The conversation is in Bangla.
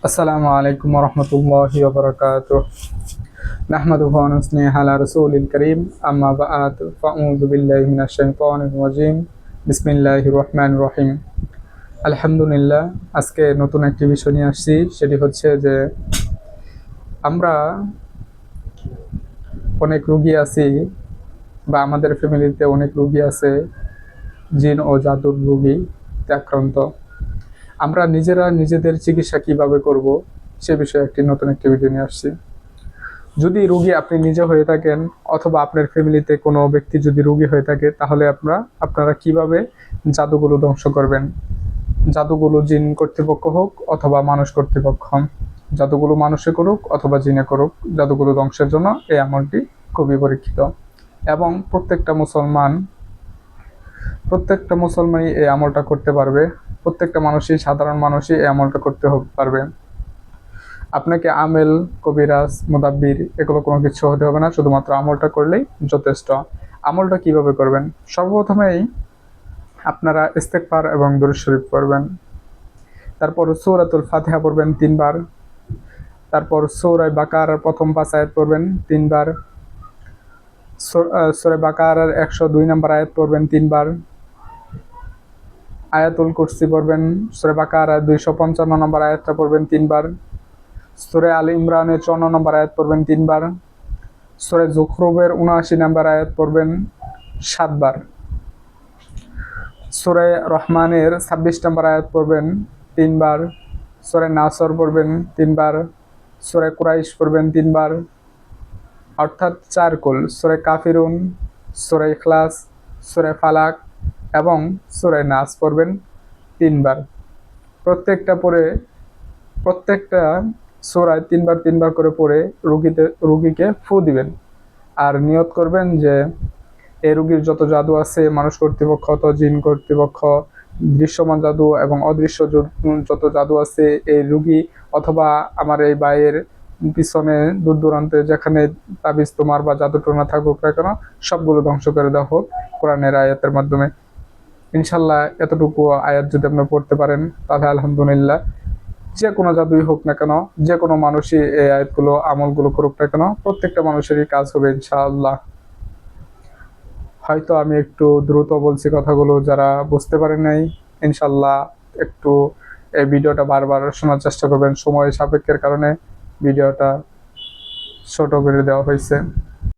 আসসালামু আলাইকুম রহমতুল্লাহি ওয়া বারাকাতুহু নাহমাদুহু ওয়া নুসল্লি আলা রাসূলিল কারীম আম্মা বা'দ ফাআউযু বিল্লাহি মিনাশ শাইতানির রাজীম বিসমিল্লাহির রহমানির রহিম। আলহামদুলিল্লাহ, আজকে নতুন একটি বিষয় নিয়ে আসছি। সেটি হচ্ছে যে আমরা অনেক রোগী আছি বা আমাদের ফ্যামিলিতে অনেক রোগী আছে জিন ও জাদুর রোগীতে আক্রান্ত। আমরা নিজেরা নিজেদের চিকিৎসা কিভাবে করব সে বিষয়ে নতুন একটি ভিডিও নিয়ে আসছি। যদি রোগী আপনি নিজে হয়ে থাকেন অথবা আপনার ফ্যামিলিতে কোনো ব্যক্তি যদি রোগী হয়ে থাকে, তাহলে আপনারা কিভাবে জাদুগুলো ধ্বংস করবেন। জাদুগুলো জিন কর্তৃপক্ষ হোক অথবা মানুষ কর্তৃপক্ষ, জাদুগুলো মানুষে করুক অথবা জিনে করুক, জাদুগুলো ধ্বংসের জন্য এই আমলটি খুবই পরীক্ষিত এবং প্রত্যেকটা মুসলমানই এই আমলটা করতে পারবে। প্রত্যেকটা মানুষই, সাধারণ মানুষই এই আমলটা করতে পারবে। আপনাকে আমেল, কবিরাজ, মুদাব্বির এগুলো কোনো কিছু হতে হবে না, শুধুমাত্র আমলটা করলেই যথেষ্ট। আমলটা কিভাবে করবেন? সর্বপ্রথমেই আপনারা ইস্তেগফার এবং দুরূদ শরীফ পড়বেন। তারপর সূরাতুল ফাতিহা পড়বেন 3 বার। তারপর সূরা বাকারার প্রথম 5 আয়াত পড়বেন 3 বার। সূরা বাকারার 102 নম্বর আয়াত পড়বেন 3 বার। আয়াতুল কুরসি পড়বেন। সূরা বাকারার 255 নম্বর আয়াতটা পড়বেন 3 বার। সূরা আল ইমরানের 54 নম্বর আয়াত পড়বেন 3 বার। সূরা যুখরুফের 79 নম্বর আয়াত পড়বেন 7 বার। সূরা রহমানের 26 নম্বর আয়াত পড়বেন 3 বার। সূরা নাসর পড়বেন 3 বার। সূরা কুরাইশ পড়বেন 3 বার, অর্থাৎ 4 কুল। সূরা কাফিরুন, সূরা ইখলাস, সূরা ফালাক এবং সূরা নাস পড়বেন 3 বার। প্রত্যেকটা সূরায় 3 বার 3 বার করে পড়ে রোগীকে ফু দিবেন আর নিয়ত করবেন যে এই রোগীর যত জাদু আছে, মানুষ কর্তৃপক্ষ, জিন কর্তৃপক্ষ, দৃশ্যমান জাদু এবং অদৃশ্য যত জাদু আছে, এই রোগী অথবা আমার এই ভাইয়ের পিছনে দূর দূরান্তে যেখানে তাবিজ তোমার বা জাদু টোনা থাকুক না কেন, সবগুলো ধ্বংস করে দেওয়া হোক কোরআনের আয়াতের মাধ্যমে। ইনশাল্লাহ এতটুকু আয়াত যদি আপনি পড়তে পারেন তাহলে আলহামদুলিল্লাহ, যে কোনো জাদুই হোক না কেন, যে কোনো মানুষই এই আয়াতগুলো আমলগুলো করুক না কেন, প্রত্যেকটা মানুষেরই কাজ হবে ইনশাআল্লাহ। হয়তো আমি একটু দ্রুত বলছি কথাগুলো, যারা বুঝতে পারেন নাই ইনশাল্লাহ একটু এই ভিডিওটা বারবার শোনার চেষ্টা করবেন। সময় সাপেক্ষের কারণে ভিডিওটা ছোট করে দেওয়া হয়েছে।